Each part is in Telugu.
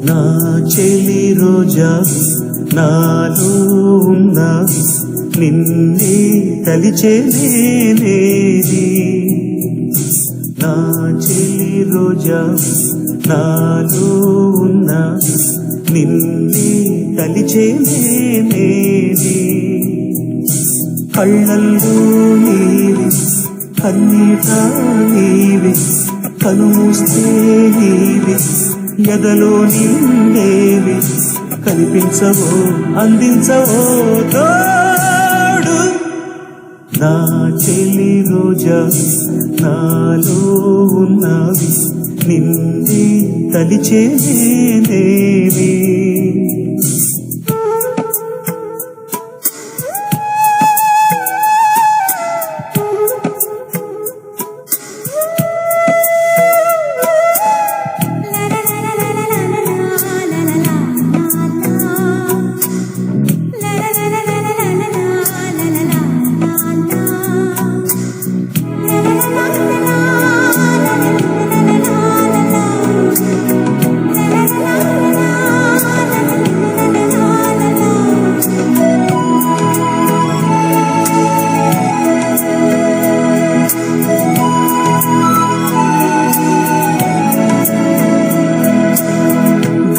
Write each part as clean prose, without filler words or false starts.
నా చెలి రోజా నాలో ఉన్నా నిన్నే తలిచేనేది. నా చెలి రోజా నాలో ఉన్నా నిన్నే తలిచేనేది. కళ్ళల్లో నీవే కన్నీట నీవే కనుమూస్తే నీవే ఎదలో నిండేవి కనిపించవో అందించవో తోడు. నా చెలి రోజా నాలో ఉన్నవి నిన్నే తలిచేనేవి.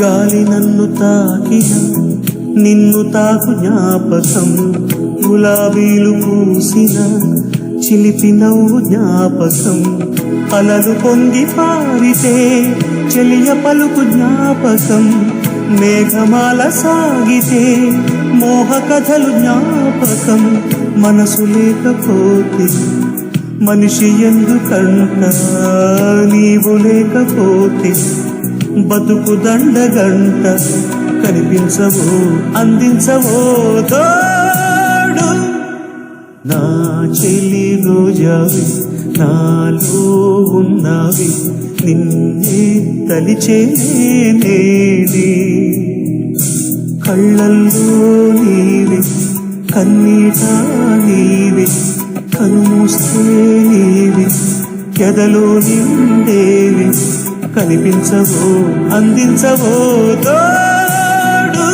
గాలి నన్ను తాకిన నిన్ను తాకు జ్ఞాపకం, గులాబీలు పూసిన చిలిపి నవ్వు జ్ఞాపకం, అలలు పొంగి పారితే చెలియ పలుకు జ్ఞాపకం, మేఘమాల సాగితే మోహ కథలు జ్ఞాపకం. మనసు లేకపోతే మనిషి ఎందుకంట, నీవు లేకపోతే బతుకు దండగంట కనిపించవో అందించవో తోడు. నా చెలి రోజావి నాలో ఉన్నవి నిన్నే తలిచేనేది. కళ్ళల్లో నీవే కన్నీట నీవే కనుమూస్తే నీవే ఎదలో నిండేవి కనిపించవో అందించవో తోడు.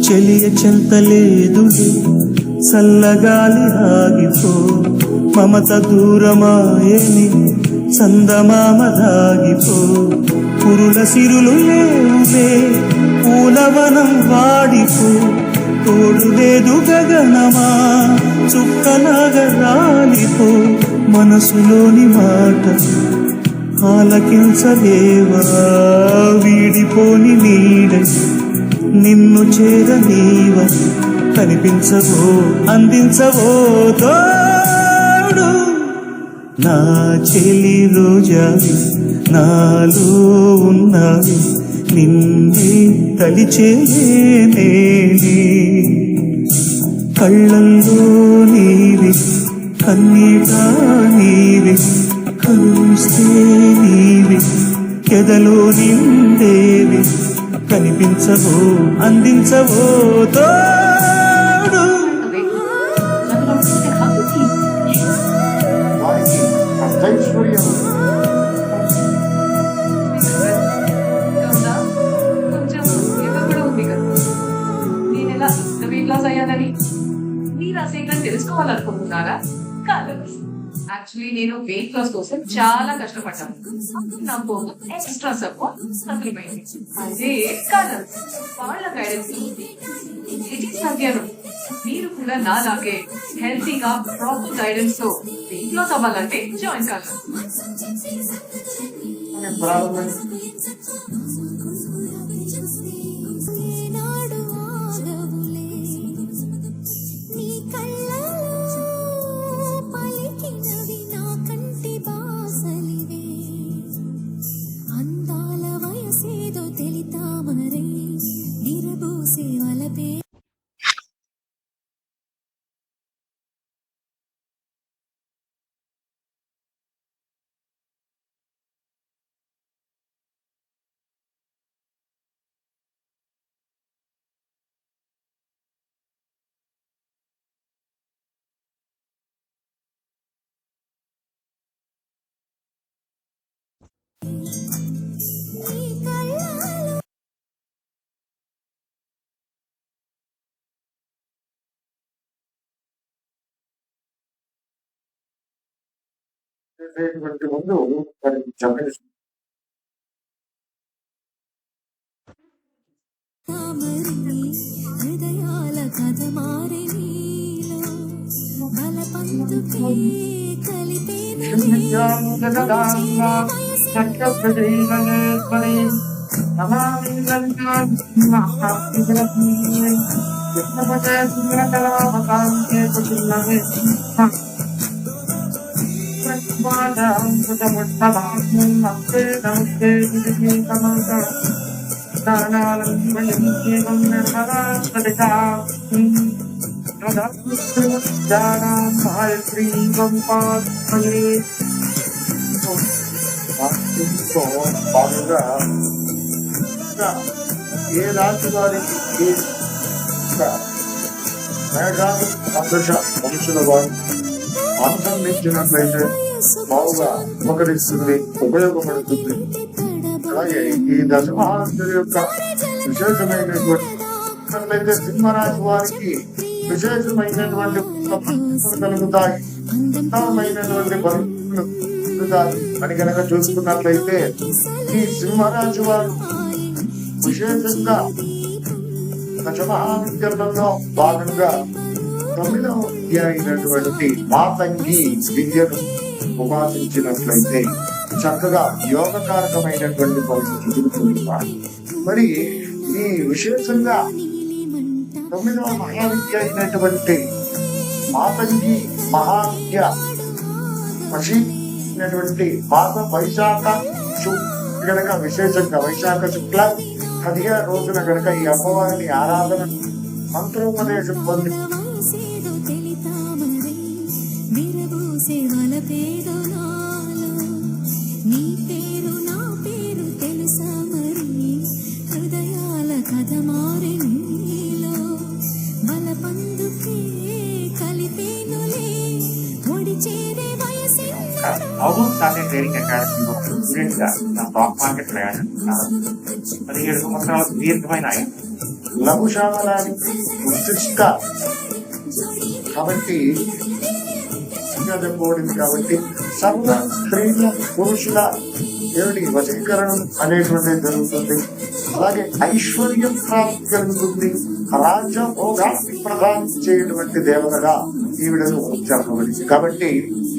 చెలియ చెంతలేదులే చల్లగాలి ఆగిపో, మమత దూరమాయని చందమామ దాగిపో, పురుల సిరులు లేవులే పూలవనం వాడిపో, తోడు లేదు గగనమా చుక్కలాగా రాలిపో, మనసులోని మాట ఆలకించలేవా వీడిపోని నీడ నిన్ను చేరనీవ కనిపించవో అందించవో తోడు. నా చెలి రోజావి నాలో ఉన్నవి నిన్నే తలిచేనేది. కళ్ళల్లో నీవే కన్నీట నీవే కలుస్తే నీవే ఎదలో నిండేవి కనిపించవో అందించవో తోడు. నేనెలా వెయిట్ లాస్ అయ్యానని మీరు అసలు తెలుసుకోవాలనుకుంటున్నారా? కాదు, యాక్చువల్లీ నేను వెయిట్ లాస్ కోసం చాలా కష్టపడ్డాను. నా కోసం ఎక్స్ట్రా సపోర్ట్ తగ్గిపోయింది. అదే కాదు, వాళ్ళ గైడెన్స్ తగ్గాను. మీరు కూడా నాలాగే హెల్తీగా ప్రాపర్ గైడెన్స్ తో వెయిట్ లాస్ అవ్వాలంటే జాయిన్ కాదు. చేసేటువంటి ముందు వారికి చెప్పండి. హృదయాల కథ మారే నీలో బలపందుకే బాగుగా ఏ రాశి వారికి మేఘాలు సంతోష మనుషుల వారు అనుసంధించినట్లయితే బాగుగా ఉపకరిస్తుంది, ఉపయోగపడుతుంది. అలాగే ఈ దశమహాంతుల యొక్క విశేషమైనటువంటి సింహరాశి వారికి విశేషమైనటువంటి కలుగుతాయి, ఉత్తమమైనటువంటి పరిస్థితులు కలుగుతాయి అని కనుక చూసుకున్నట్లయితే ఈ సింహరాశి వారు విశేషంగా దశమహావిద్యలలో భాగంగా 9వ విద్య అయినటువంటి మాతంగి విద్యను ఉపాసించినట్లయితే చక్కగా యోగకారకమైనటువంటి పరిస్థితులు పొందుతారు. మరి ఈ విశేషంగా 9వ మహావిద్య అయినటువంటి మాతంగి మహావిద్య వశినటువంటి మాత వైశాఖ గనక విశేషంగా వైశాఖ శుక్ల 15 రోజున గనక ఈ అమ్మవారిని ఆరాధన మంత్రోపదేశం పొంది హృదయాల కథ మారే నీలో బలపందుకే కలిపేనులే ఒడి చేరే వయసు ట్రేడింగ్ అకాడమీలో స్టూడెంట్ గా నా స్టాక్ మార్కెట్ ప్రయాణం 17 సంవత్సరాల దీర్ఘమైన లఘుశామలానికి ఉత్కృష్ట కాబట్టి కాబట్టి సర్వ స్త్రీల పురుషుల ఏమిటి వశీకరణం అనేటువంటిది జరుగుతుంది. అలాగే ఐశ్వర్యం ప్రాప్తి కలుగుతుంది. రాజ్యభోగాన్ని ప్రదానం చేయటువంటి దేవతగా ఈవిడను చెప్పబడింది. కాబట్టి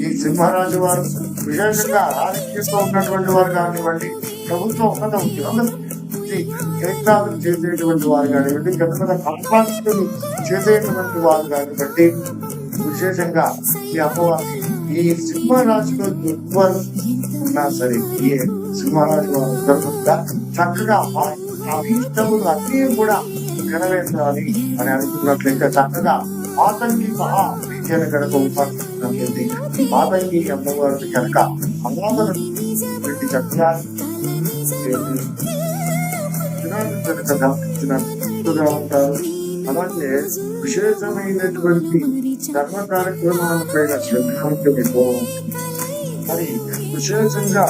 ఈ సింహరాజు వారు విశేషంగా రాజకీయంతో ఉన్నటువంటి వారు కానివ్వండి, ప్రభుత్వ ఉన్నత ఉద్యోగం యజ్ఞాలు చేసేటువంటి వారు కానివ్వండి, పెద్ద పెద్ద కంపార్ట్మెంట్లు చేసేటువంటి వారు కానివ్వండి, విశేషంగా ఈ అమ్మవారు ఈ సింహరాశిలో వారు ఉన్నా సరే ఈ సింహరాశి వారు చక్కగా అభీష్టములు అన్నీ కూడా నెరవేర్చాలి అని అనుకున్నట్లయితే చక్కగా మాతంగి మహా విద్యను కనుక ఉపాసించినట్లయితే మాతంగి అమ్మవారిని కనుక అమ్మవారు పెట్టి చక్కగా కనుక గమనించినట్టుగా ఉంటారు. అలాగే విశేషమైనటువంటి ధర్మ కార్యక్రమాలపైన శ్రద్ధ మరి విశేషంగా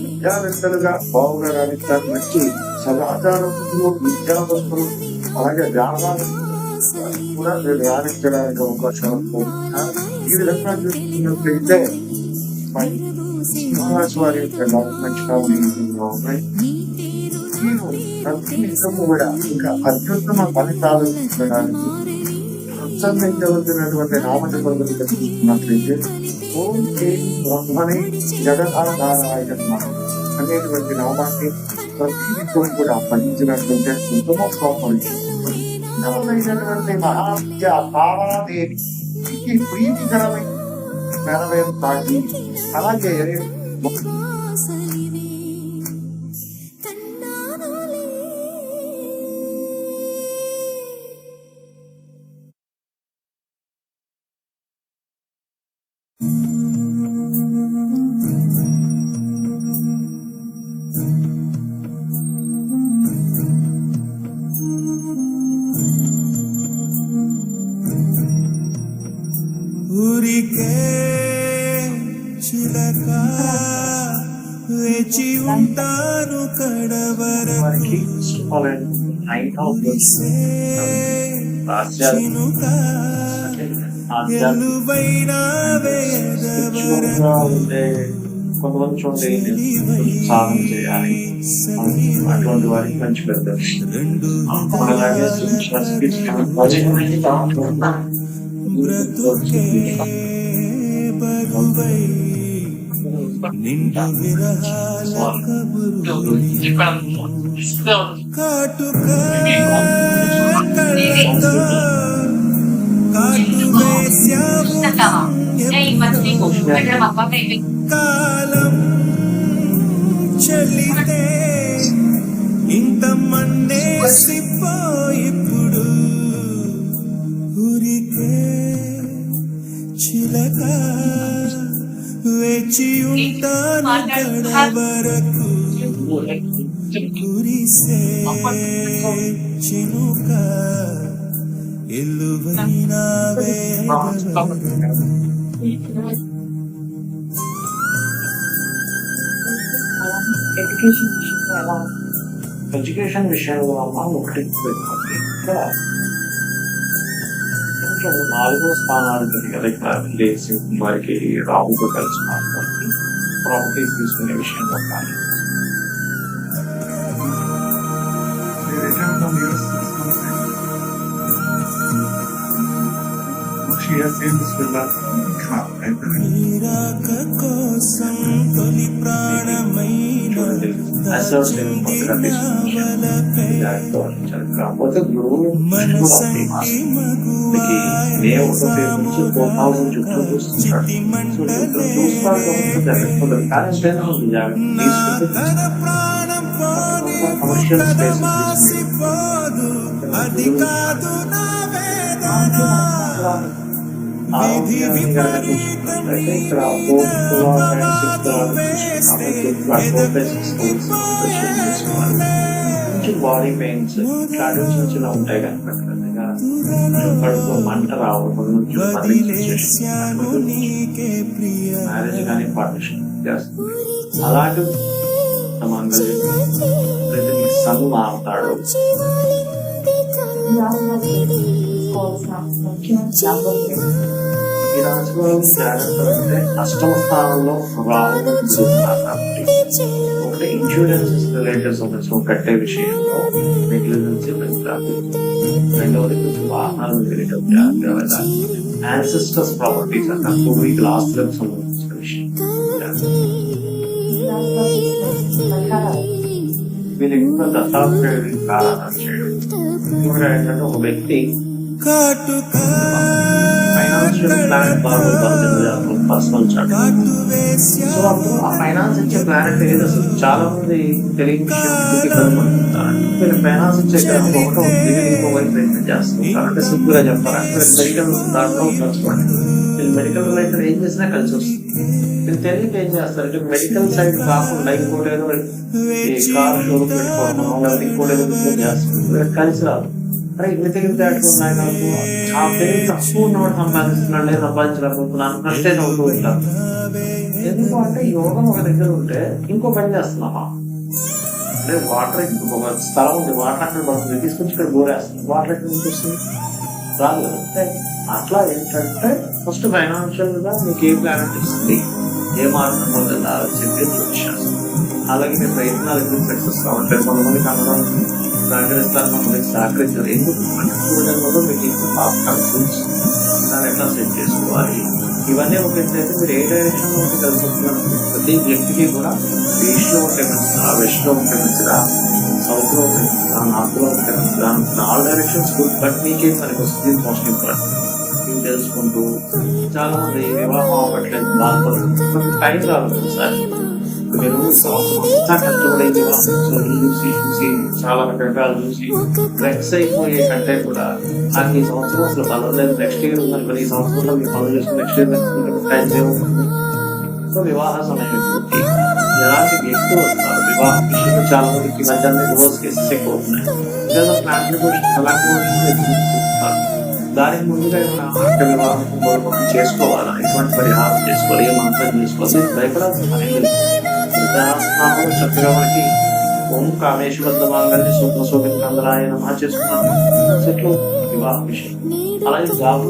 విద్యావేత్తలుగా బాగుగా రాణించడానికి మంచి సదాచారములు విద్యావంతులు అలాగే జ్ఞానాలు కూడా మీరు రాణించడానికి అవకాశం ఈ విధంగా చూసుకున్నట్లయితే శ్రీనివాస వారి యొక్క మంచిగా ఉన్నాయి. ప్రతి నిజము కూడా ఇంకా అత్యుత్తమ ఫలితాలు ఇవ్వడానికి ఉత్సంగించవలసినటువంటి నామజపములు చూసుకున్నట్లయితే ఓం శ్రీం బ్రహ్మణి జగదానారాయణ అనేటువంటి నామాన్ని ప్రతి నిత్యం కూడా పఠించినట్లయితే ఉత్తమమైనటువంటి మహావిద్య భావాదేవి ప్రీతికరమైన నెరవేరుతాయి. అలాగే ఊరికే చిలక ఉంటాను కడవరకు వారికి నైట్ ఆఫ్ ఎలువైన ఉండే కొంతమంది చూడండి సాధన చేయాలి అటువంటి వారికి మంచి పెద్ద అలాగే బ్రతుకే బరువై నిండు విరహాల కబురు కాటుక కళ్ళతో కాటు వేశావు కాలం చెల్లితే ఇంత మన్నేసిపో ఇప్పుడు ఊరికే చిలక వేచి ఉంటాను కడ వరకు కురిసే చినుక ఎల్లువైన ఎడ్యుకేషన్ విషయంలో అమ్మ ఒకటి పెట్టుకోండి ఇక్కడ కొంచెం 4వ స్థానాలు కదా ఇక్కడ లేచి వారికి రావుతో కలిసి మాట్లాడి ప్రాపర్టీస్ తీసుకునే విషయంలో కానీ నీరాక కోసం తొలి ప్రాణమైన కాకపోతే మనసంటి ప్రాణం పోదు అది కాదు నా వేదన విధి విపరీతం బాడీ పెయిన్స్ ఇట్లాంటివి చిన్న చిన్న ఉంటాయి కనుక కడుపు మంట రావడం మ్యారేజ్ కానీ పార్ట్నర్షిప్ చేస్తుంది అలాంటి సన్ మారుతాడు ఈ రాశివారు జాగ్రత్త అంటే అష్టమ స్థానంలో రావడం కాబట్టి ఒకటి ఇన్సూరెన్స్ రిలేటెడ్ సమస్య కట్టే విషయంలో నెగ్లిజెన్సీ పెంచాలి. రెండవది కొంచెం వాహనాలు రిలేటెడ్ జాగ్రత్త యాన్సిస్టర్స్ ప్రాపర్టీస్ అంటే పూర్వీకుల ఆస్తులకు సంబంధించిన విషయం. వీళ్ళు ఎక్కువ దశాబ్దాలు ఆరాధన చేయడం ఇంకా ఏంటంటే ఒక వ్యక్తి financial plan personal chart so అప్పుడు ఆ ఫైనాన్స్ ఇచ్చే ప్లానెట్ ఏది అసలు చాలా మంది తెలియని విషయం మీరు ఫైనాన్స్ ఇచ్చే గ్రహం ఒకటో ఇంకోవైపు ప్రయత్నం చేస్తుంటారు. అంటే సింపుల్ గా చెప్పాలంటే మెడికల్ దాంట్లో కలుసుకోండి. వీళ్ళు మెడికల్ రిలేటెడ్ ఏం చేసినా కలిసి వస్తుంది. వీళ్ళు తెలియక ఏం చేస్తారు అంటే మెడికల్ సైడ్ కాకుండా ఇంకోటి ఏదో ఈ కార్ షోరూమ్ పెట్టుకోవడం లేకపోతే ఇంకోటి ఏదో చేస్తుంది కలిసి రాదు. అరే ఇన్ని తెలివి దాటుకున్నాయి నాకు ఆ తెలివి తక్కువ ఉన్నవాడు సంపాదిస్తున్నాడు లేదు సంపాదించలేకపోతున్నాను ఫ్రస్ట్రేట్ అవుతూ ఉంటాను. ఎందుకు అంటే యోగం ఒక దగ్గర ఉంటే ఇంకో పని చేస్తున్నామా అంటే వాటర్ ఒక స్థలం ఉంది వాటర్ అక్కడ పడుతుంది తీసుకొచ్చి ఇక్కడ బోరేస్తుంది వాటర్ ఎక్కడ నుంచి వస్తుంది రాదు కదా. అట్లా ఏంటంటే ఫస్ట్ ఫైనాన్షియల్ గా మీకు ఏ ప్లాన్ ఇస్తుంది ఏ మార్గం వల్ల చెప్పి చూపించాను. అలాగే మీ ప్రయత్నాలు ఎందుకు సక్సెస్ కావట్లేదు కొంతమందికి అనడం సహకరిస్తారు కొంతమందికి సహకరించారు ఎందుకు చూడడం వల్ల మీకు ఎక్కువ కాన్ఫిడెన్స్ దాన్ని ఎట్లా సెట్ చేసుకోవాలి ఇవన్నీ ఒక అయితే మీరు ఏ డైరెక్షన్ లో ఉంటే కలుసుకుంటున్నారు. ప్రతి వ్యక్తికి కూడా ఈస్ట్ లో ఉంటే మంచిదా వెస్ట్ లో ఉంటే మంచిదా సౌత్ లో ఉంటే మంచిదా నార్త్ లో ఉంటే మంచిదా ఆల్ డైరెక్షన్స్ గుడ్ బట్ మీకేం మనకి వస్తుంది మోస్ట్ ఇంపార్టెంట్ ఇవి తెలుసుకుంటూ చాలా మంది వివాహం అవ్వట్లేదు బాధపడుతుంది టైం రావాలి సార్ మీరు కష్టపడే వివాహం చూసి చూసి చాలా రకరకాలు చూసి ఫ్లెక్స్ అయిపోయే కంటే కూడా నాకు ఈ సంవత్సరం అసలు బలం లేదు నెక్స్ట్ ఇయర్ ఉందనుకో ఈ సంవత్సరంలో మీ పనులు చేసుకుని నెక్స్ట్ ఇయర్ టైం ఏమవుతుంది. సో వివాహ సమయం ఎలాంటి వ్యక్తులు వస్తారు వివాహ విషయంలో చాలా మందికి మధ్య డివోర్స్ కేసెస్ ఎక్కువ ఉన్నాయి. లేదా ప్లాన్ అలాంటి దానికి ముందుగా ఏమైనా అంటే వివాహం చేసుకోవాలా ఎటువంటి పరిహారం చేసుకోవాలి ఏ మంత్రం చేసుకోవాలి భయపడాల్సిన పని లేదు. సహస్రనామంలో చక్కగా మనకి ఓం కామేశ్వర మాంగళ్య సూత్ర శోభింద్రాయ నమః చేసుకున్నాము సెట్లు వివాహ విషయం. అలాగే జాబ్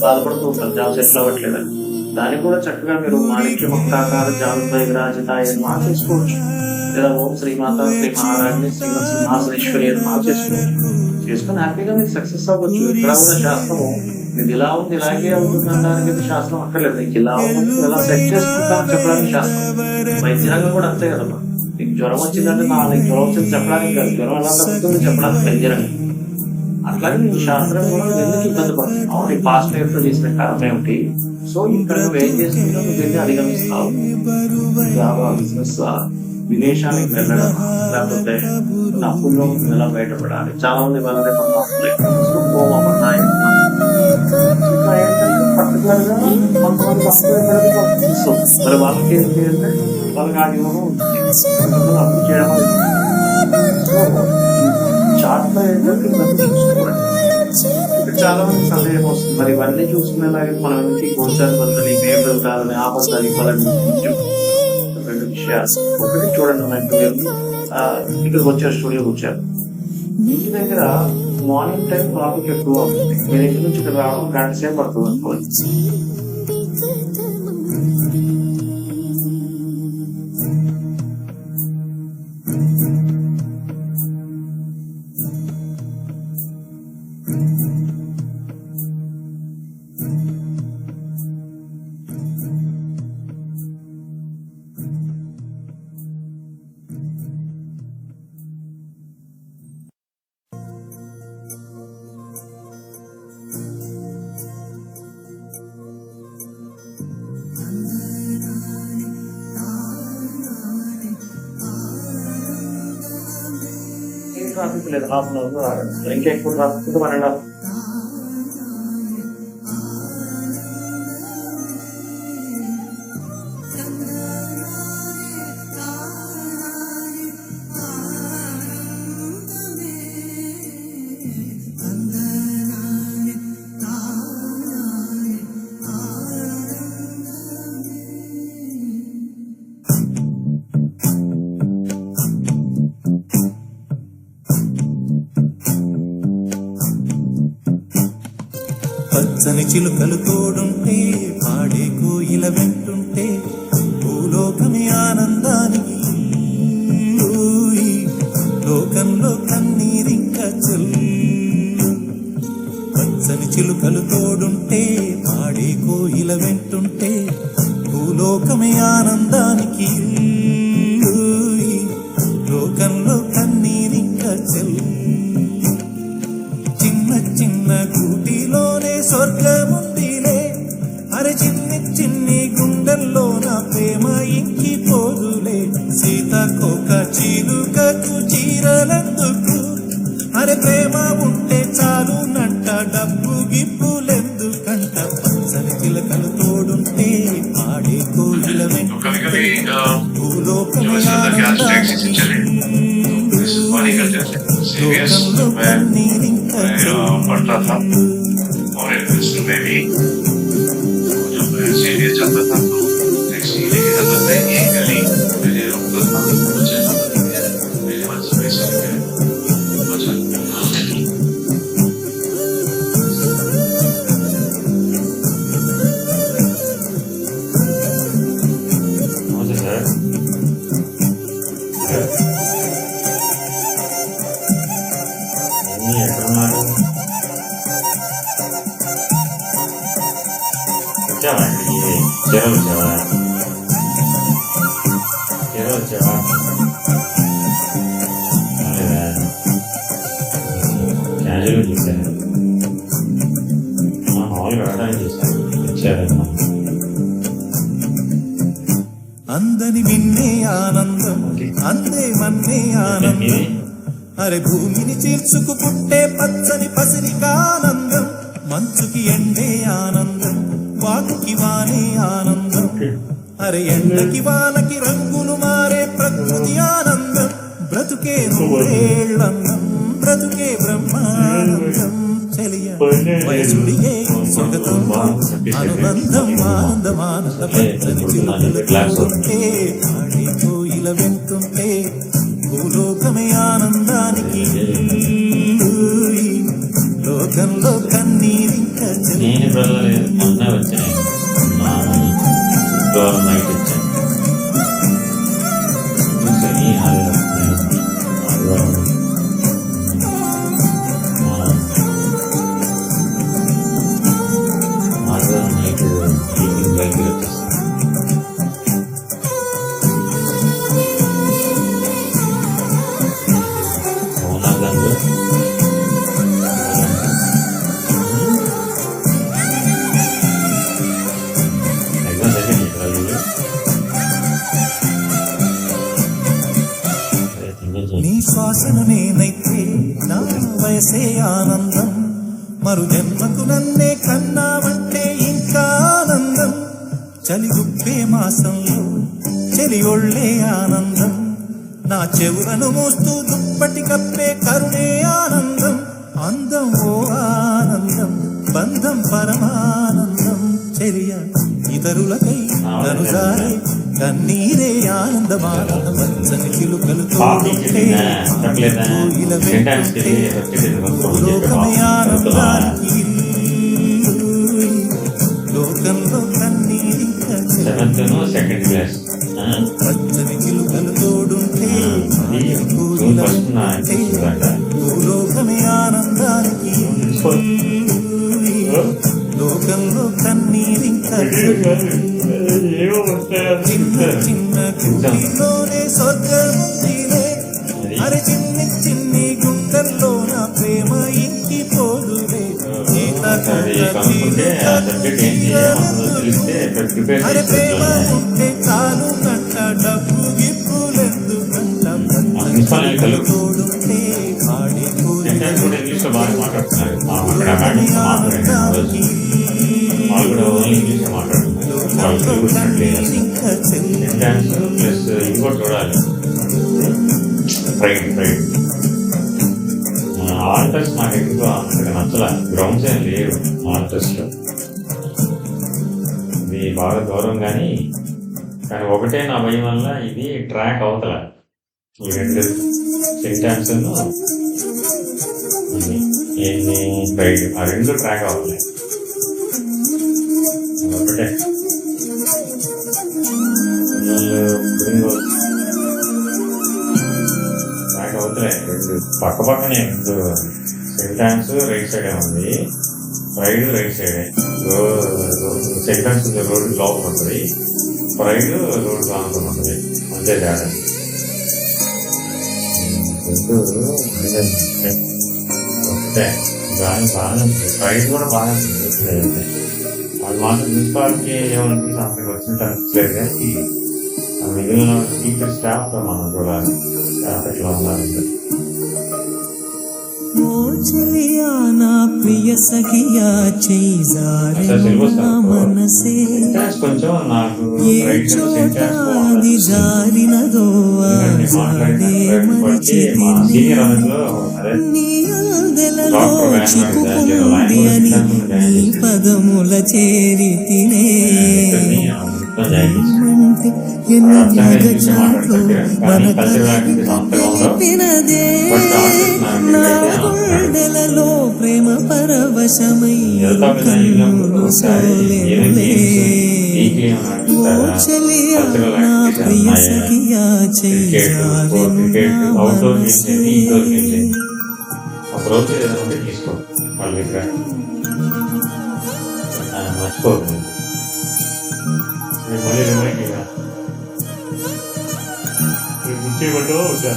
బాధపడుతూ ఉంటారు, జాబ్ సెటిల్ అవ్వట్లేదని, దానికి కూడా చక్కగా మీరు మాణిక్య ముక్తాకార జాబుపై విరాజితాయ నమః చేసుకోవచ్చు. లేదా ఓం శ్రీమాత శ్రీ మహారాజ్ని శ్రీమత్ సింహాసనేశ్వరి అని నమః చేసుకోవచ్చు. చేసుకుని హ్యాపీగా మీరు సక్సెస్ అవ్వచ్చు. ఇక్కడ కూడా శాస్త్రము మీకు ఇలా ఉంది ఇలాగే అవుతుంది అనడానికి శాస్త్రం అక్కర్లేదు. నీకు ఇలా ఉంది ఇలా సెట్ చేసుకుంటామని చెప్పడానికి శాస్త్రం. వైద్యంగా కూడా అంతే కదమ్మా. నీకు జ్వరం వచ్చిందంటే నీకు జ్వరం వచ్చింది చెప్పడానికి కాదు, జ్వరం ఎలా తగ్గుతుంది చెప్పడానికి వైద్యంగా. అట్లాగే నీకు శాస్త్రం కూడా ఎందుకు ఇబ్బంది పడుతున్నావు, నీ పాస్ట్ లైఫ్ లో చేసిన కారణం ఏమిటి. సో ఇక్కడ నువ్వు ఏం చేసుకుంటా నువ్వు దీన్ని అధిగమిస్తావు. బిజినెస్ విదేశానికి వెళ్ళడం, లేకపోతే అప్పుల్లో ఎలా బయటపడాలి. చాలా మంది వాళ్ళని పర్టికులర్ గా కొంతమంది మరి వాళ్ళకి ఏంటి అంటే వాళ్ళకి ఆ యోగం అప్పు చేయడం చార్ట్ లో ఏంటంటే చాలా మంది సందేహం వస్తుంది. మరి ఇవన్నీ చూసుకునేలాగే మనం ఇంటికి గోచార బద్దలు ఏం వెళ్తారని ఆపదాలు ఇవ్వాలని రెండు విషయాలు. ఒకటి చూడండి, ఇక్కడికి వచ్చారు, స్టూడియోకి వచ్చారు. ఇంటి దగ్గర మార్నింగ్ టైం ట్రాఫిక్ ఎక్కువ అవుతుంది. మీరు ఇంటి నుంచి ఇక్కడ రావడం గంట సేపు పడుతుంది అనుకోవచ్చు. ట్రాఫిక్ లేదు, హాఫ్ అన్ అవర్ రాగలరు. ఇంకా ఎక్కువ ట్రాఫిక్ 1.5 పచ్చని చిలుకలు తోడుంటే పాడే కోయిల వెంటుంటే భూలోకమే ఆనందానికి లోకంలో కన్నీరింక చెల్లు. పచ్చని చిలుకలు తోడుంటే పాడే కోయిల వెంటుంటే భూలోకమే ఆనందానికి లోకంలో కన్నీరింక చెల్లు. చిన్న చిన్న గూటిలోనే స్వర్గముందిలే, అరే చిన్ని చిన్ని గుండెల్లో నా ప్రేమ ఇంకిపోదులే. సీతకొక చిలుకకు చీరలెందుకు, అరే ప్రేమ ఉంటే చాలు నంట, డబ్బు గిప్పులెందుకంట. పచ్చని చిలకలు తోడుంటే పాడే కోయిల వెంటుంటే భూలోకమే ఆనందానికి लोकंलो कन्नीरिंक पढ़ता था और इन्वेस्टर में भी जब मैं सीरियस चलता था तो टैक्सी लेके जाता था। ये गली मेरे रुकता था, मुझे मेरे मन से पैसा बचा। అందని విన్నే ఆనందం, అందే మన్నే ఆనందం, అరే భూమిని చీల్చుకు పుట్టే పచ్చని పసిరికానందం. మంచుకి ఎండే ఆనందం, వాకుకి వానే ఆనందం, అరే ఎండకి వానకి రంగులు మారే ప్రకృతి ఆనందం. బ్రతుకే నూరేళ్ళందం, బ్రతుకే బ్రహ్మానందం. చెలియ వయసుడియే స్వర్గతం అనుబంధం ఆనందమానంద పచ్చని చిలుకలతోడుంటే ఆడే కోయిల వెంటుంటే భూలోకమే ఆనందానికి లోకంలో కన్నీరింక నేను పిల్లలు మొన్న వచ్చాయి నైట్ వచ్చాను శని ఆదివారం నైట్ ఈవినింగ్ బయటకు వచ్చేస్తాను. మౌనాగంలో నీ శ్వాసను నేనైతే నా వయసే ఆనందం మరు జన్మకు నన్నే కన్నావంటే ఇంకా ఆనందం చలి గుప్పే మాసంలో చెలి ఒళ్ళే ఆనందం నా చెవులను మోస్తూ దుప్పటి కప్పే కరుణే ఆనందం అందం ఓ ఆనందం బంధం పరమానందం చెలియ ఇతరులకై తనుజారే కన్నీరే ఆనందమానందం వచ్చని చిలుకలతో లోకమే ఆనందానికి లోకంలో కన్నీరింక సెకండ్ క్లాస్ పచ్చని చిలుకలు తోడుంటే లోకమే ఆనందానికి లోకంలో కన్నీరింక చిన్న గుడిలోనే స్వర్గముందిలే అరే చిన్ని చిన్ని గుండెల్లో నా ప్రేమ ఇంకిపోదులే అరే ప్రేమ ఉంటే చాలు కంట డబ్బు గిప్పులెందుకంట తోడుంటే ఆడే ప్లస్ ఇంకోటి చూడాలి ఫ్రైడ్ ఆల్టర్స్ నాకు ఎక్కువ అంతగా నచ్చల గ్రౌండ్స్ ఏం లేవు ఆల్టర్స్లో ఇది బాగా దూరం కానీ ఒకటే నా భయం వల్ల ఇది ట్రాక్ అవతల ఈ రెండు సింటాన్స్ ఫ్రైడ్ ఆ రెండు ట్రాక్ అవతలే ఒకటే ట్రాక్ అవుతున్నాయి రెండు పక్క పక్కనే రెండు సెంటాన్స్ రైట్ సైడే ఉంది ఫ్రైడ్ రైట్ సైడే సెంటాన్స్ రోడ్డు లోపల ఉంటుంది ఫ్రైడ్ రోడ్డు ఆనుకుని ఉంటుంది అంతే తేడా ఒకటే బాగా ఫ్రైడ్ కూడా బాగా ఉంటుంది అది మాత్రం మున్సిపాలిటీ ఏమనిపిస్తుంది అంతకు వచ్చినట్టు అనిపించలేదు కానీ మిగిలిన టీచర్ స్టాఫ్ మనం చూడాలి స్టాఫ్ ఎట్లా ఉండాలంటే ఓ చెలియా నా ప్రియ సఖియా చేజారే నా మనసే కొంచెం నాకు ఏ చోటాది జారినదో ఆజాడే మరిచితిని నీ అందెలలో చిక్కుకుంది అని నీ పదముల చేరితినే అంటే ఎన్ని త్యాగచాట్లు మన తెలిపినదే నా గుండెలలో ప్రేమ పరవశమై కన్నులు సోలెనులే ఓ చెలియా నా ప్రియ సఖియా చేయాలి ఒకరోజు ఏదంటే తీసుకో మళ్ళీ ఇక్కడ మర్చిపోదు మళ్ళీ రిమైండ్ ఇక గుర్తిపట్టు వద్దా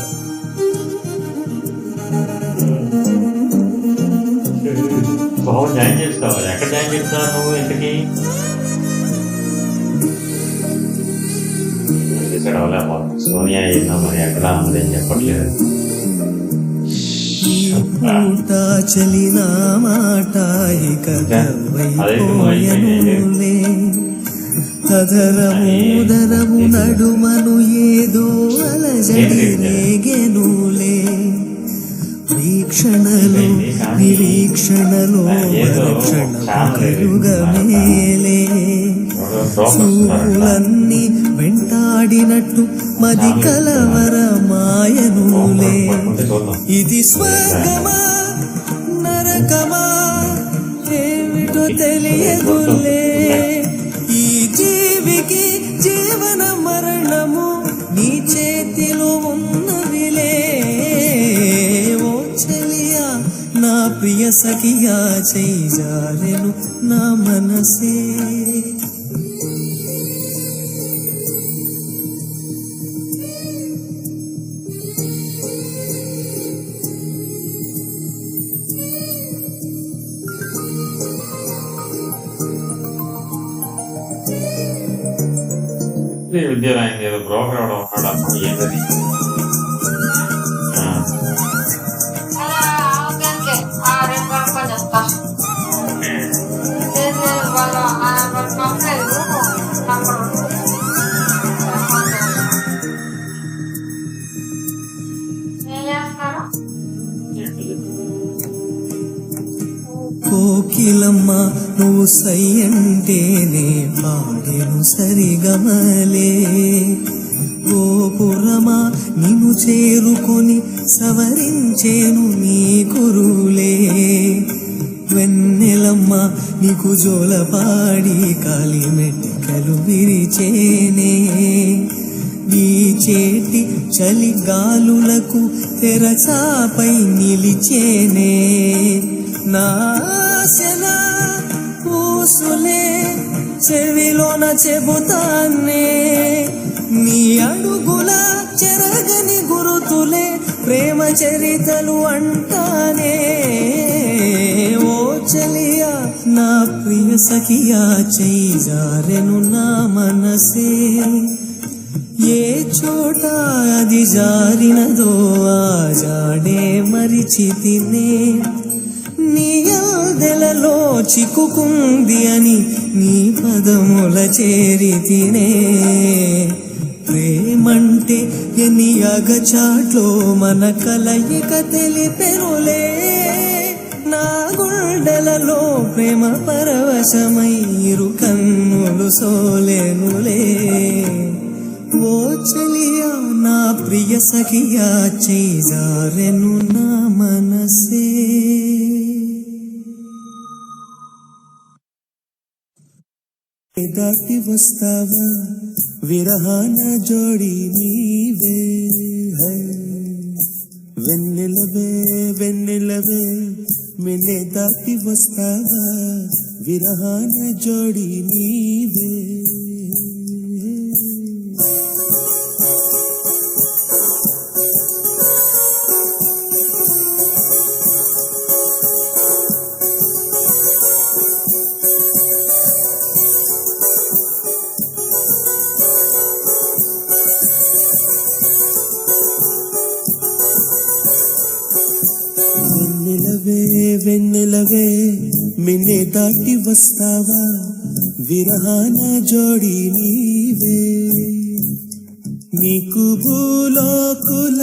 బాగా జాయిన్ చేస్తావా ఎక్కడ జాయిన్ చేస్తావు నువ్వు ఇంతకీ ఇక్కడ అవ్వలేకపోతాం సోనియా అయినా మరి ఎక్కడ అమ్మదేం చెప్పట్లేదు చలిన మాట ఇకవైపోయనులే తదరము నడుమను ఏదో అలజడి రేగెనులే వీక్ష వీక్షణలో నిరీక్షణలో రక్షణ కలుగమేలే చూపులన్నీ వెంటాడినట్టు మది కలవర మాయనులే ఇది స్వర్గమా నరకమా ఏమిటో తెలియదులే ఈ జీవికి జీవన మరణము నీ చేతిలో ఉన్నవిలే ఓ చెలియా నా ప్రియ సఖియా చేజారెను నా మనసే విద్యారాయణ ఏదో బ్రోకర్ అవడం ఉన్నాడమ్మా ఏంటది కోకిలమ్మ నువ్వు సై అంటేనే పాడేను సరిగమలే గోపురమా నిన్ను చేరుకొని సవరించేను నీ కురులే వెన్నెలమ్మ నీకు జోలపాడి కాలి మెట్టికలు విరిచేనే నీ చేటి చలి గాలులకు తెరచాపై నిలిచేనే నాశన పూసులే చెవిలోన చెబుతానే నీ అడుగుల చెరగని గురుతులే ప్రేమ చరితలు అంటానే ఓ చలియా నా ప్రియ సఖియా చేజారెను నా మనసే ఏ చోట అది జారినదో ఆ జాడే మరిచితినే నీ అల్దెలలో చిక్కుకుంది అని నీ పదముల చేరితినే ప్రేమంటే ఎన్ని అగచాట్లో మన కలయిక తెలిపెనులే నా గుండెలలో ప్రేమ పరవశమై ఇరు కన్నులు సోలెనులే ఓ చలియా నా ప్రియ సఖియా చేజారెను నా మనసే దాటి వస్తావా విరహాన జోడి నీవే హై వెన్నెలవే వెన్నెలవే మిన్నే దాటి వస్తావా విరహాన జోడి నీవే వెన్నెలవే వెన్నెలవే మిన్నే దాటి వస్తావా విరహాన జోడి నీవే నీకు భూలోకుల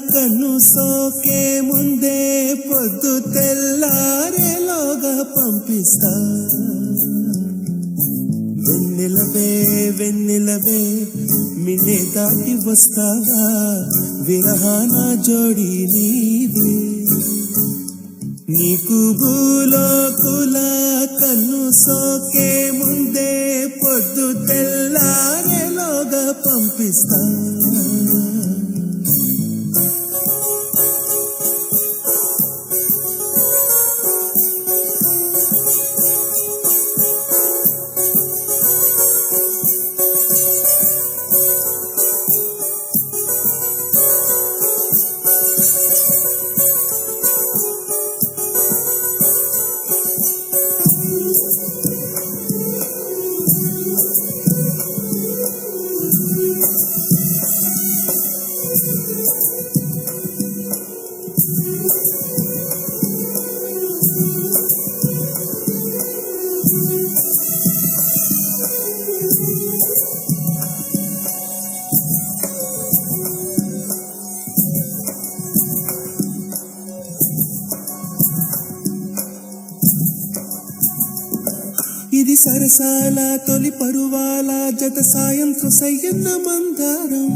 కన్ను సోకే ముందే పొద్దు తెల్లారేలోగా పంపిస్తా వెన్నెలవే వెన్నెలవే మిన్నే దాటి వస్తావా విరహాన జోడి నీవే నీకు భూలోకుల కన్ను సోకే ముందే పొద్దు తెల్లారేలోగా పంపిస్తా ఇది సరసాల తొలి పరువాల జత సాయంత్రం సయ్యన్న మందారం.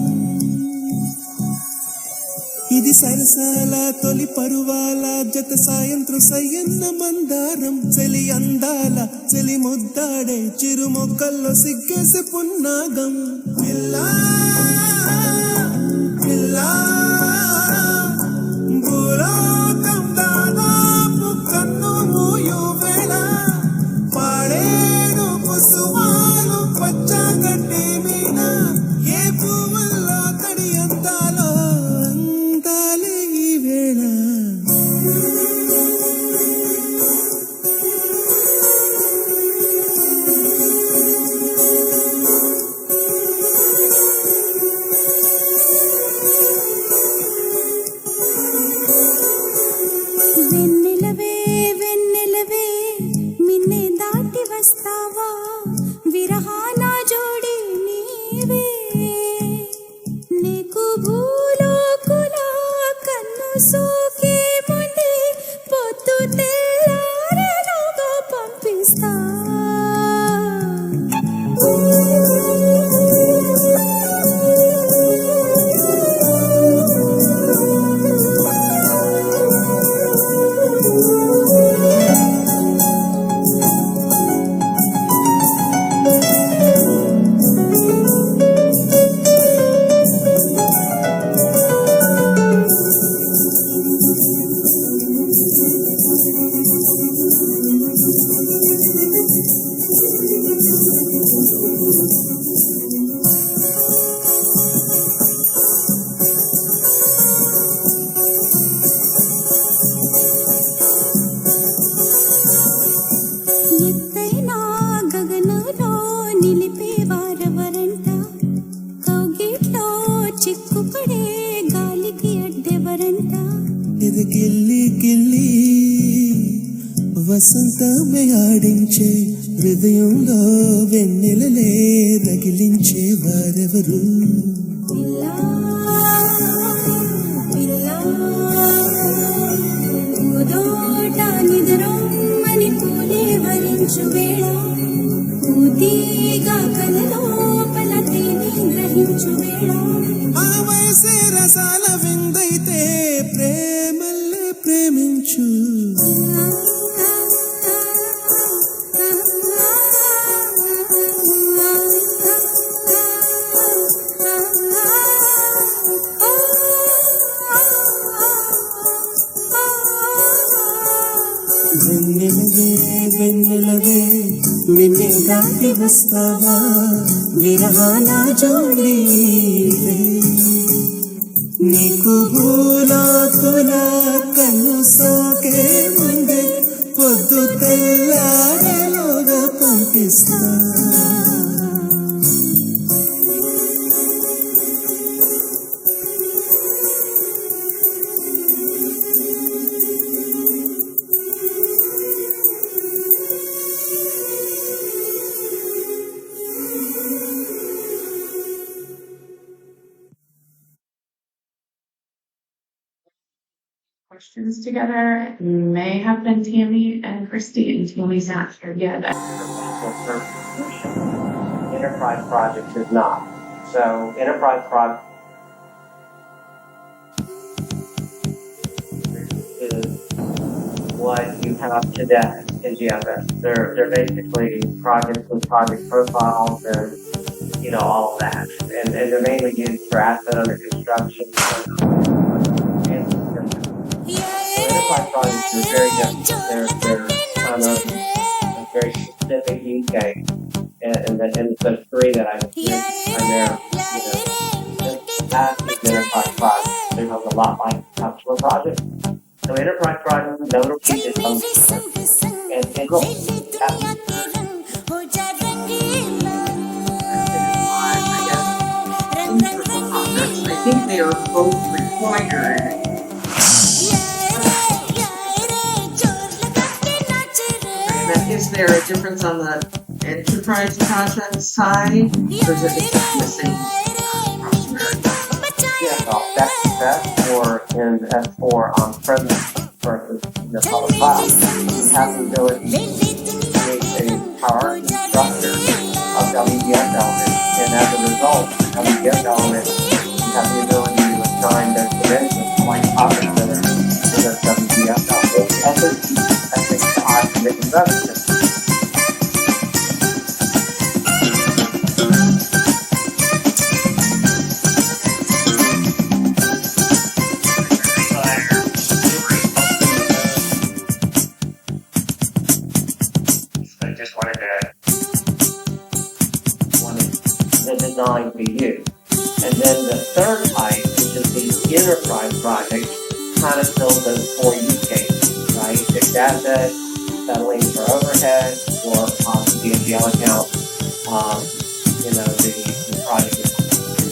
ఇది సరసాల తొలి పరువాల జత సాయంత్రం సయ్యన్న మందారం. చెలి అందాల చెలి ముద్దాడే చిరు మొక్కల్లో సిగ్గేసే పున్నాగం. పిల్లా పిల్లా భూలోకం దాదాపు కన్ను మూయు వేళ పాడేడు కుసుమాలు పచ్చగడ్డి మీద ఏ పువ్వుల్లో తడి అందాలో అందాలే ఈ వేళ. వెన్నెలవే వెన్నెలవే మిన్నే దాటి వస్తావా విరహాన జోడి నీవే. నీకు భూలోకుల కన్ను సోకే ముందే పొద్దు తెల్లారేలోగా పంపిస్తా. ఎత్తైనా గగనంలో నిలిపేవారెవరంట, కౌగిట్లో చిక్కుపడే గాలికి అడ్డెవరంట. ఇది గిల్లి గిల్లి వసంతమే ఆడించే హృదయంలో వెన్నెలలే రగిలించే వారెవరు. పిల్లా పిల్లా పూదోట నిద్రొమ్మని పూలే వరించు వేళ పూతీగా కలలోపల తేనె గ్రహించు వేళ. ఆ వయసే రసాల విందైతే ప్రేమల్లే ప్రేమించు. వెన్నెలవే వెన్నెలవే మిన్నే దాటి వస్తావా విరహాన జోడి నీవే. నీకు భూలోకుల కన్ను సోకే ముందే పొద్దు తెల్లారేలోగా పంపిస్తా. Questions together. It may have been Tammy and Christy, and Tammy's not here yet. Enterprise projects is not. So enterprise project is what you have today in GFS. They're basically projects with project profiles and all of that. And they're mainly used for asset under construction. Enterprise projects are very different. They're kind of a very specific use case, and the three that I mentioned are there. As an enterprise project, they look a lot like customer projects. So enterprise projects, no repeat is and go. I think they are both required. Is there a difference on the enterprise project side, or is it the same? Yeah, that's or in S4 on premise versus the public cloud. You have the ability to create a our structure of WDF element. And as a result, WDF element have the ability to assign their dimensions like opposite to their WDF element. Ethics to oxidate investment. I just wanted the design for you. And then the third type, which is the enterprise project, kind of fills those 4 use cases, right? Fixed assets, settling for overhead, or the NGL account. The project is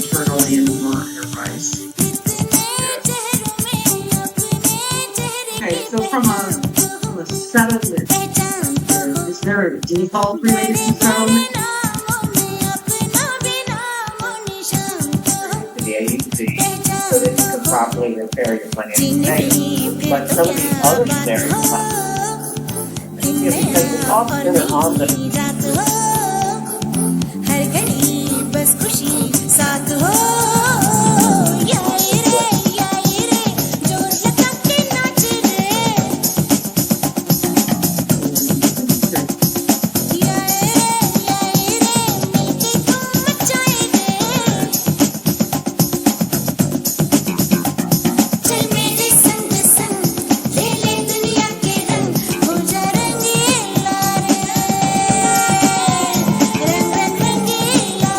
internally in the enterprise. Okay, so from a settlement, is there a default related to settlement? To the agency, so that you can properly repair your financial statements. But some of these other scenarios, because it's often on the हर घड़ी बस खुशी साथ हो यारे रे जोर लगा के नाच रे यारे मिलके तुम मचाए रे चल मेरे संग संग ले ले दुनिया के रंग हो जा रंगीला रे रंग रंग रंगीला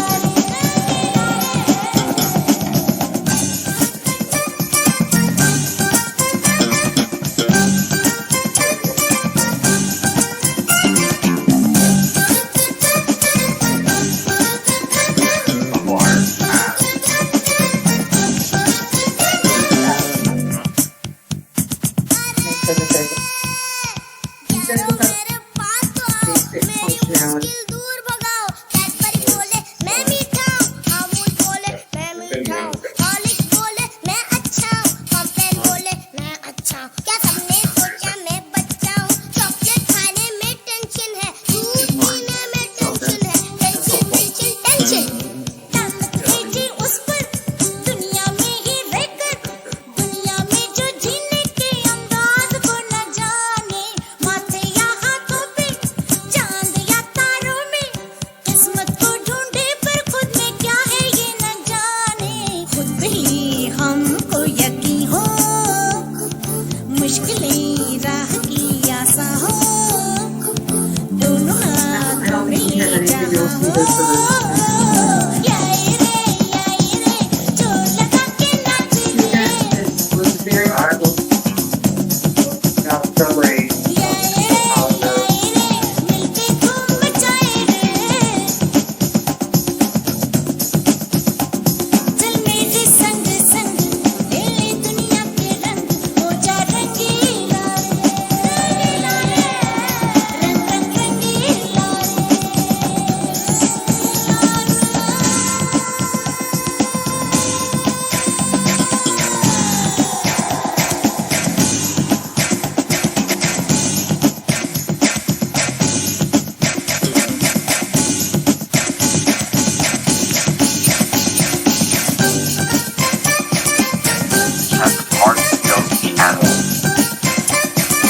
Basic functionality. दूर भगाओ कैडबरी बोले मैं मीठा हूँ अमूल बोले मैं मीठा हूँ हॉर्लिक्स बोले मैं अच्छा हूँ कॉम्प्लेन बोले मैं अच्छा हूँ क्या सबने सोचा मैं बच्चा हूँ चॉकलेट खाने में टेंशन है दूध पीने में टेंशन है टेंशन टेंशन टेंशन ताकत भेजी उस पर दुनिया में ही रहकर दुनिया में जो जीने के अंदाज को न जाने माथे या हाथों पे चांद या तारों में किस्मत को ढूंढे पर खुद में क्या है ये न जाने खुद पे ही हमको यकीन हो मुश्किलें राह की आसा हो दोनों हाथों में जहाँ हो यारे रे जोर लगा के नाच रे This was very article. Now, summary. मिलके तुम मचाए रे चल मेरे संग संग ले ले दुनिया के रंग हो जा रंगीला रंगीला रंग रंग रंगीला has the parts skills of the animal.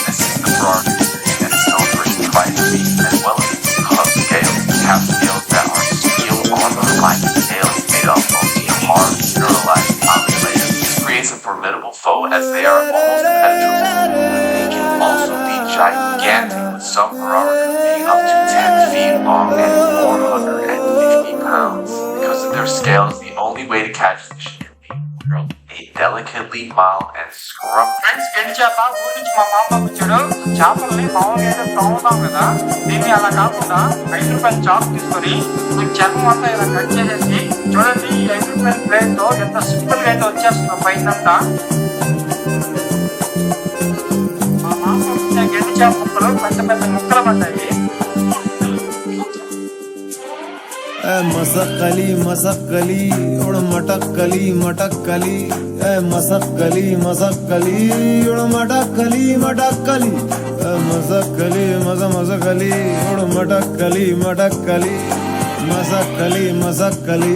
This is the prerogative, and it's known for its privacy as well as its club scales. They have scales that are steel armor-like scales made up of the hard, mineralized layers. This creates a formidable foe as they are almost impenetrable. They can also be gigantic, with some prerogatives being up to 10 feet long and 450 pounds. Because of their scales, the only way to catch fish can be through a delicately mild and scrumptious. Friends గడి చేప ఊరి నుంచి మా మామ వచ్చాడు చేపల్ని మామూలుగా అయితే తోముతాం కదా దీన్ని అలా కాకుండా 5 రూపాయల చాకు తీసుకొని ఈ చర్మం అంతా ఇలా కట్ చేసేసి చూడండి ఈ 5 రూపాయల ప్లేట్ తో ఎంత సింపుల్ గా అయితే వచ్చేస్తుందో పైనంతా మా మామ గడి చేప ముక్కలు పెద్ద పెద్ద ముక్కలు పడ్డాయి मसक्कली उड़ मटक्कली मसक्कली उड़ मटक्कली మసక్కలి మసకలి ఉడు మటక్కలి మటక్కలి मसकली मसकली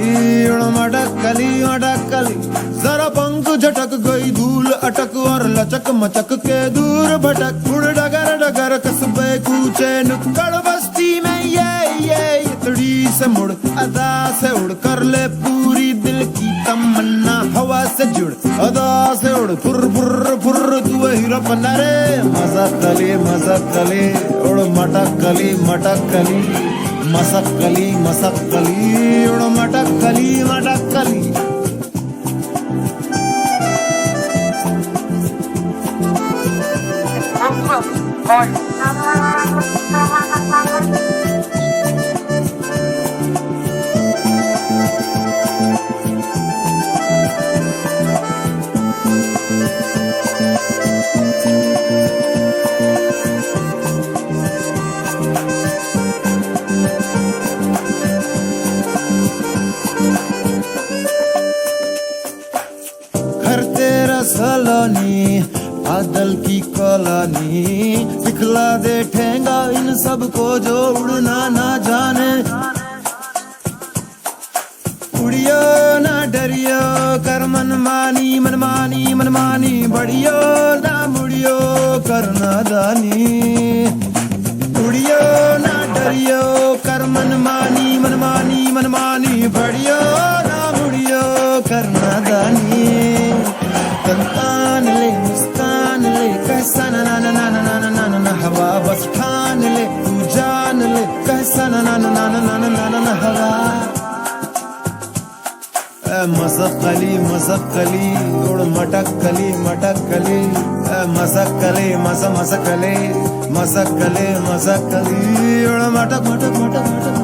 मटकली मटकली जरा पंख झटक गई धूल अटक और लचक मचक के दूर भटक उड़ डगर डगर कसबे कूचे नुक्कड़ बस्ती में ये इतड़ी से मुड़ अदा से उड़ कर ले पूरी दिल की तमन्ना हवा से जुड़ अदा से उड़ फुर फुर फुर तू हीरो बना रे मसकली उड़ मटकली मटकली मसकली मसकली उड़ मटकली मटकली सलोनी बादल की कॉलोनी दिखला दे ठेंगा इन सबको जो उड़ना ना जाने उड़ियो ना डरियो कर मनमानी मनमानी मनमानी बढ़ियो ना मुड़ियो कर नादानी उड़ियो ना डरियो कर मनमानी मनमानी मनमानी बढ़ियो ना मुड़ियो कर नादानी तन ले मुस्कान ले कैसा ना ना ना ना ना ना ना ना हवा बस ठान ले तू जान ले कैसा ना ना ना ना ना ना ना ना हवा मसकली मसकली उड़ मटकली मटकली मसकली मसकली मसकली मसकली उड़ मटक मटक मटक मटक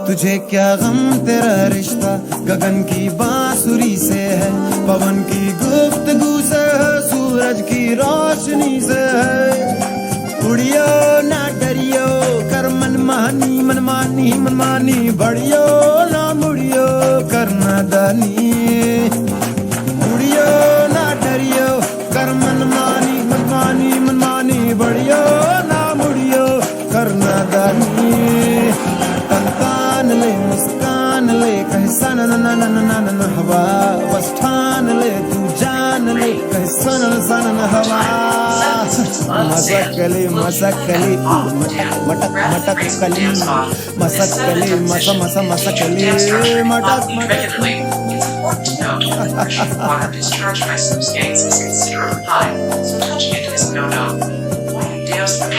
तुझे क्या गम तेरा रिश्ता गगन की बांसुरी से है पवन की गुफ्तगू से है सूरज की रोशनी से है उड़ियो ना डरियो कर मनमानी मनमानी मनमानी बढ़ियो ना मुड़ियो कर नादानी उड़ियो ना डरियो कर मनमानी मनमानी मनमानी बढ़ियो ना मुड़ियो कर नादानी तन ले मुस्कान ले कैसा ना ना ना ना ना ना हवा बस ठान ले तू जान ले कैसा ना ना ना हवा मसकली मसकली मटक मटक कली मसकली मसकली मटक मटक discharge my sluice gates is considerably high, so touching it is no no. Deus for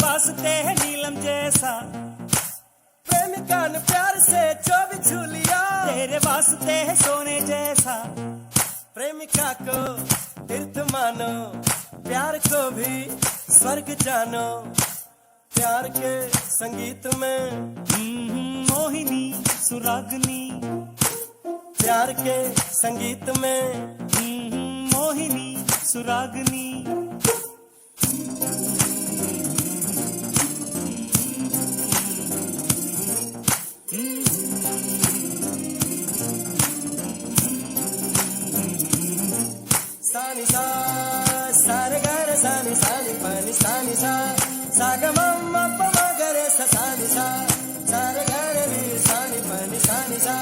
वास्ते है नीलम जैसा प्रेमिका ने प्यार से जो भी छू लिया तेरे वास्ते है सोने जैसा प्रेमिका को तीर्थ मानो प्यार को भी स्वर्ग जानो, प्यार के संगीत में मोहिनी सुरागनी, प्यार के संगीत में मोहिनी सुरागनी। सानी सा सारे गर सानी सानी पानी सानी सा सागमम पमा गरे सा सानी सा सारे गर नी सानी पानी सानी सा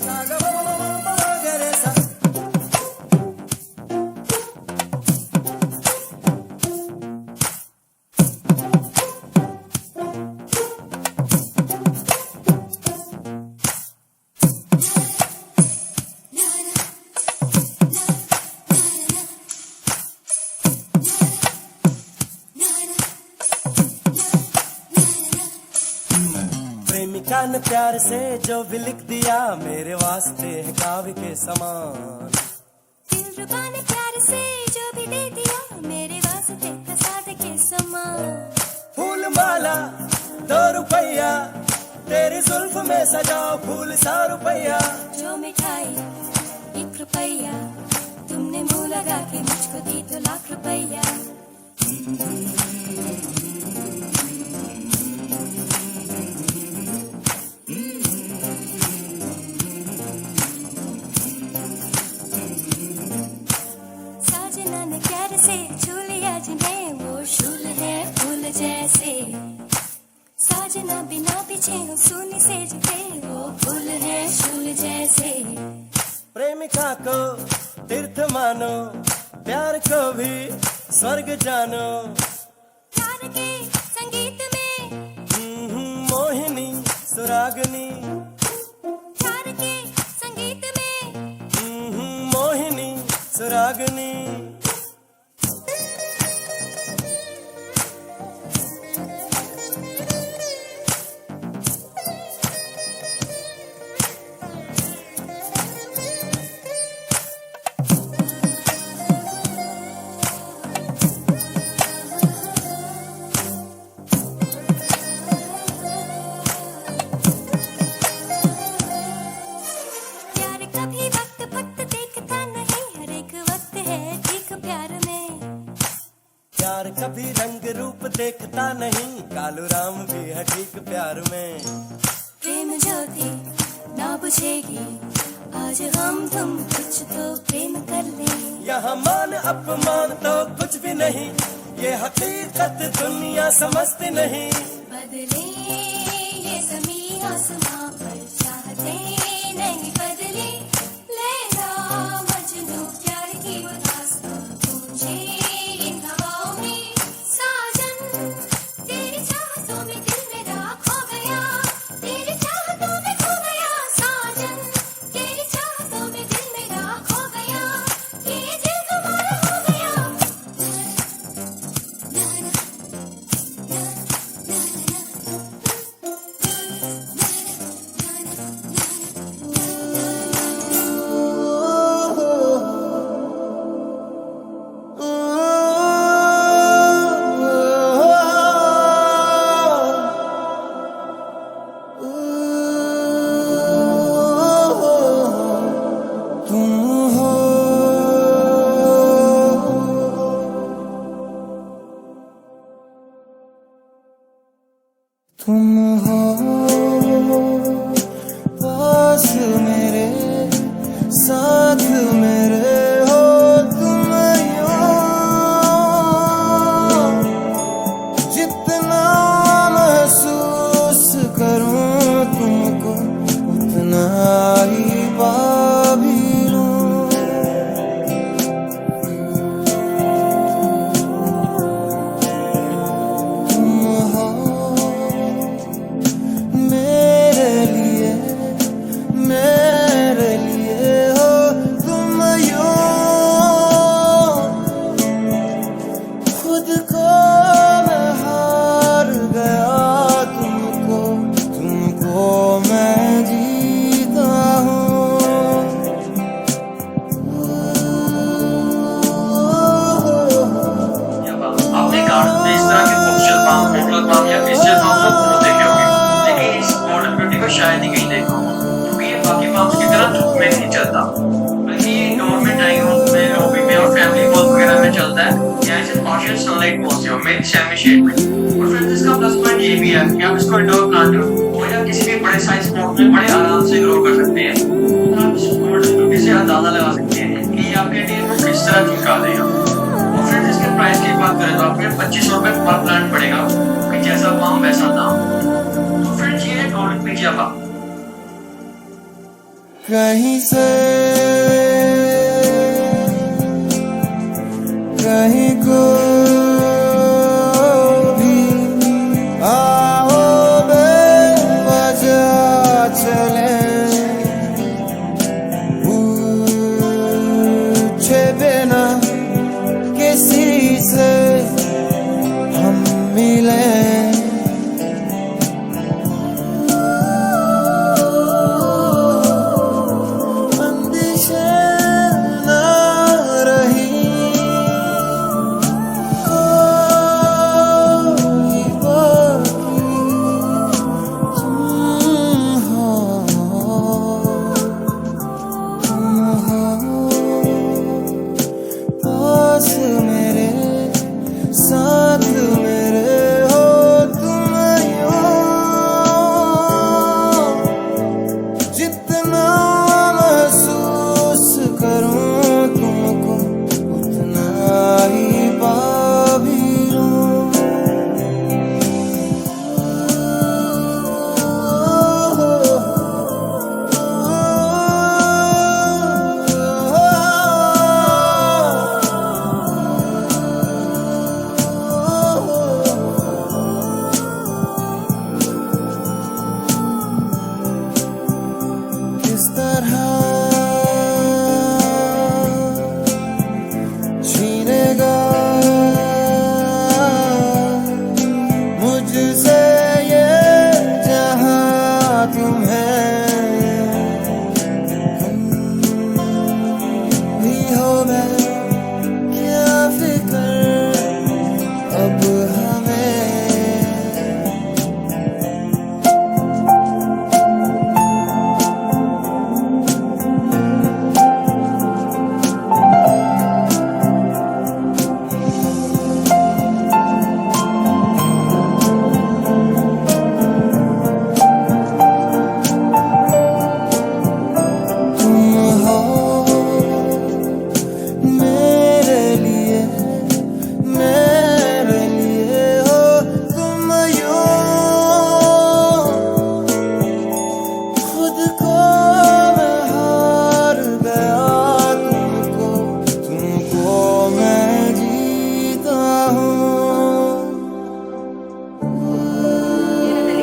सागमम पमा गरे सा। प्रेमिका ने प्यार से जो भी लिख दिया मेरे वास्ते है काव्य के समान। दिलरुबा ने प्यार से जो भी दे दिया मेरे वास्ते प्रसाद के समान। फूल माला 2 रुपया तेरी जुल्फ में सजाओ फूल 100 रुपया। जो मिठाई 1 रुपया तुमने मुंह लगा के मुझको दी तो लाख रुपया। साजना ने प्यार से छू लिया जिन्हें वो शूल है फूल जैसे। साजना बिना पीछे हो सुनी सेज पे वो फूल है शूल जैसे। प्रेमिका को तीर्थ मानो प्यार को भी स्वर्ग जानो, प्यार के संगीत में मोहिनी सुरागनी, प्यार के संगीत में मोहिनी सुरागनी। प्यार कभी वक्त वक्त देखता नहीं हर एक वक्त है ठीक प्यार में। प्यार कभी रंग रूप देखता नहीं कालू राम भी है ठीक प्यार में। प्रेम ज्योति ना बुझेगी आज हम तुम कुछ तो प्रेम कर ले। यहाँ मान अपमान तो कुछ भी नहीं ये हकीकत दुनिया समझती नहीं। बदले ये ज़मीं आसमां पर चाहते नहीं बदले। लैला मजनू प्यार की वो दास्तां गूंजे इन हवाओं में। साजन तेरी चाहतों में दिल मेरा खो गया, तेरी चाहतों में खो गया। साजन तेरी चाहतों में दिल मेरा खो गया, ये दिल तुम्हारा हो गया। तुम हो पास मेरे साथ मेरे हो तुम यूं। जितना महसूस करूं तुमको उतना ही पा भी लूं। तुम हो तरह के फंक्शनल पाम, टोटल पाम या फेशियल पाम तो बहुत देखे होंगे, लेकिन इस गोल्डन ब्यूटी को शायद ही कहीं देखा होगा, क्योंकि ये बाकी पाम्स की तरह धूप में नहीं चलता, बल्कि ये इंडोर में, डाइनिंग रूम में, लॉबी में और फैमिली वॉल वगैरह में चलता है, या इसे पार्शियल सनलाइट पॉजिटिव में सेमी शेड में। और फ्रेंड्स इसका प्लस पॉइंट ये भी है कि आप इसको इंडोर प्लांट हो या किसी भी बड़े साइज पॉट में बड़े आराम से ग्रो कर सकते हैं। आप इस गोल्डन ब्यूटी से अंदाजा लगा सकते हैं कि ये आपके इंटीरियर को किस तरह चमका देगा। और फ्रेंड्स इसके प्राइस की बात करें तो आपको 2500 रुपए पर प्लांट पड़ेगा, कि जैसा पाम वैसा दाम। तो फ्रेंड्स ये है गोल्डन पीजिया पाम। कहीं से कहीं को भी आओ बेवजह चले, पूछे बिना किसी से हम मिले,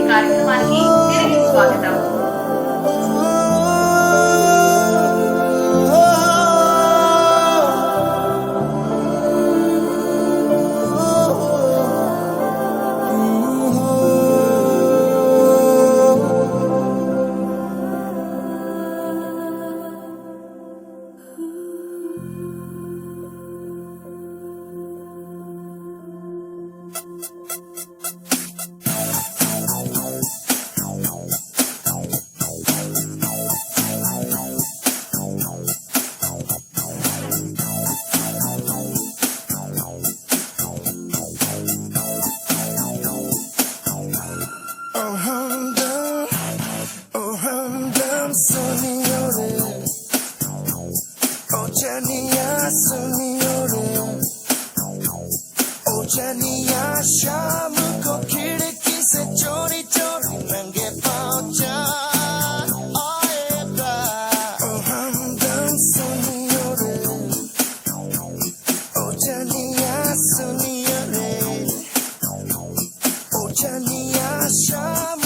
కార్యక్రమానికి తిరిగి స్వాగతం. चनिया शाम को खिड़की से चोरी चोरी नंगे पाँव आएगा। ओ हमदम सुनियो रे, ओ चनिया सुनियो रे, ओ चनिया शाम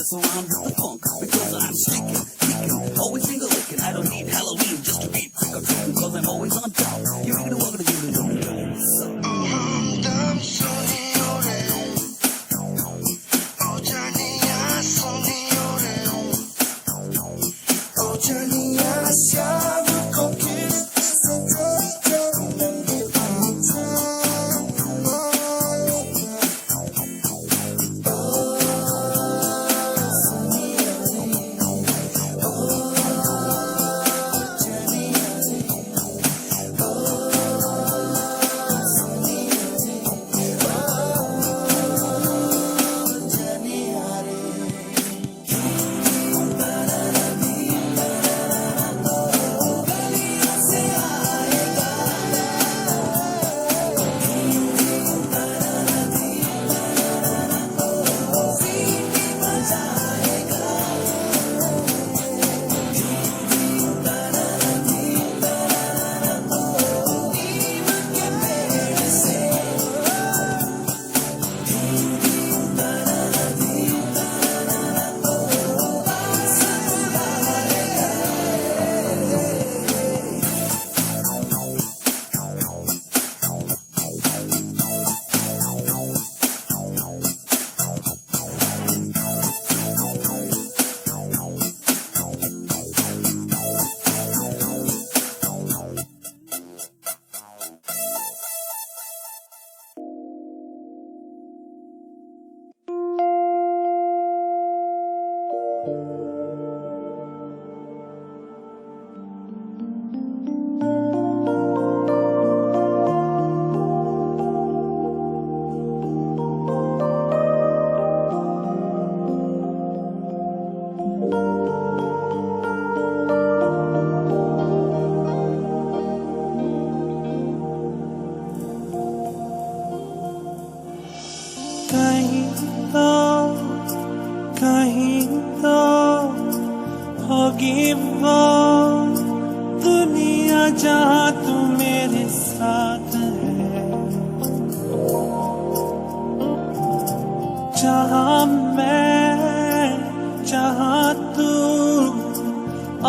so I'm with the funk because I'm sneaking, geeking, always single licking. I don't need Halloween just to be trick or treating because I'm always on top. You're gonna walk to give it a कहीं तो होगी वो दुनिया जहाँ तू मेरे साथ है, जहाँ मैं जहाँ तू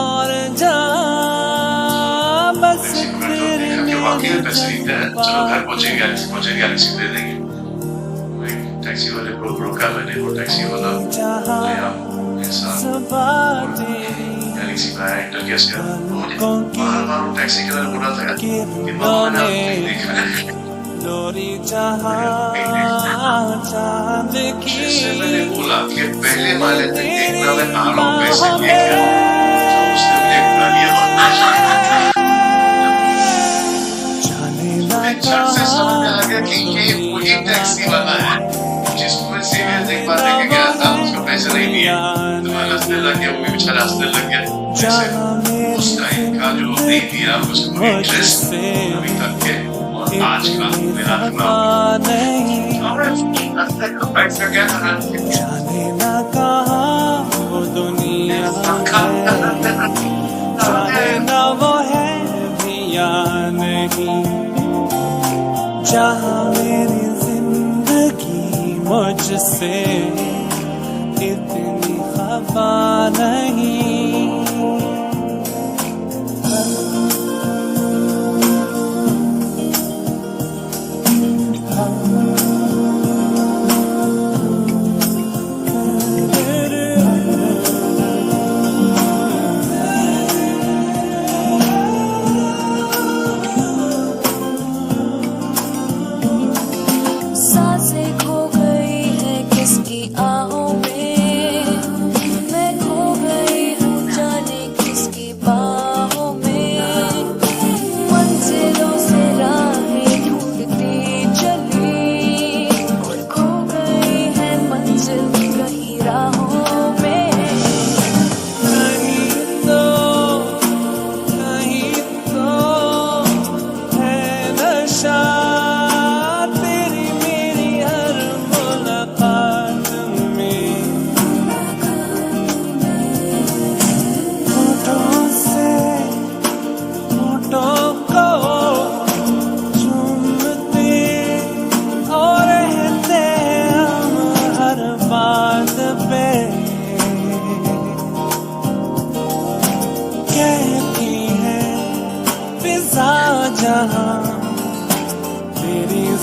और जहाँ बस तेरे चलो घर पहुंचे गैलेक्सी दे देंगे। टैक्सी वाले को रोका मैंने, वो टैक्सी वाला ले आओ इंसान गैलेक्सी में एंटर किया उसके बार टैक्सी के अंदर बोला था कि मैंने देखा है जैसे मैंने बोला कि पहले वाले तक देखना मैं आ रहा हूँ पैसे लेके, तो उसने मुझे बुला लिया और झट से समझ में आ गया कि ये वही टैक्सी वाला है जिसको मैं सीरियस एक बार लेके गया था, उसको पैसे नहीं दिए तो मैं हंसने लग गया, वो भी बेचारा हंसने लग गया। जैसे उस टाइम का जो नहीं दिया उसको इंटरेस्ट अभी तक के और आज का मेरा पैसा क्या जाने ना कहाँ वो दुनिया जाने ना वो है भी या नहीं, जहाँ मेरी जिंदगी मुझसे इतनी खफा नहीं। सांसें खो गई है किसकी आहों में, मैं खो गई हूँ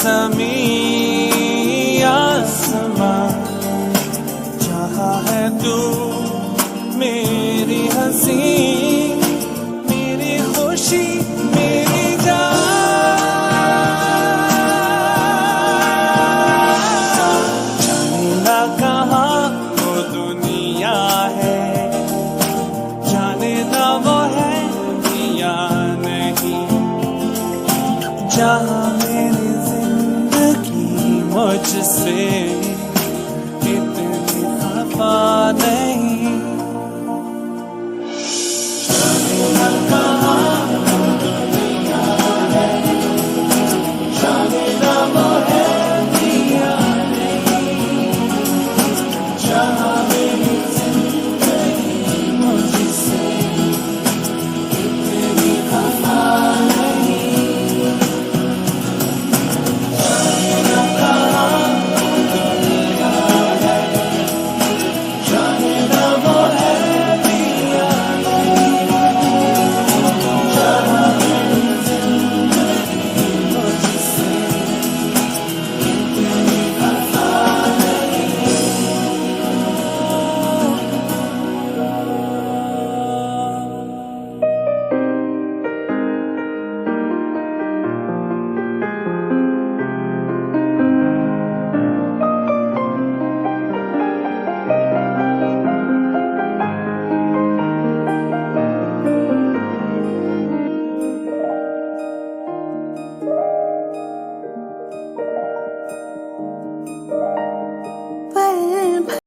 ज़मीं आसमां जहाँ है तू मेरी हंसी मेरी खुशी मेरी जान जाने ना कहाँ वो दुनिया है जाने ना वो है या नहीं जहाँ मेरी जिंदगी मुझसे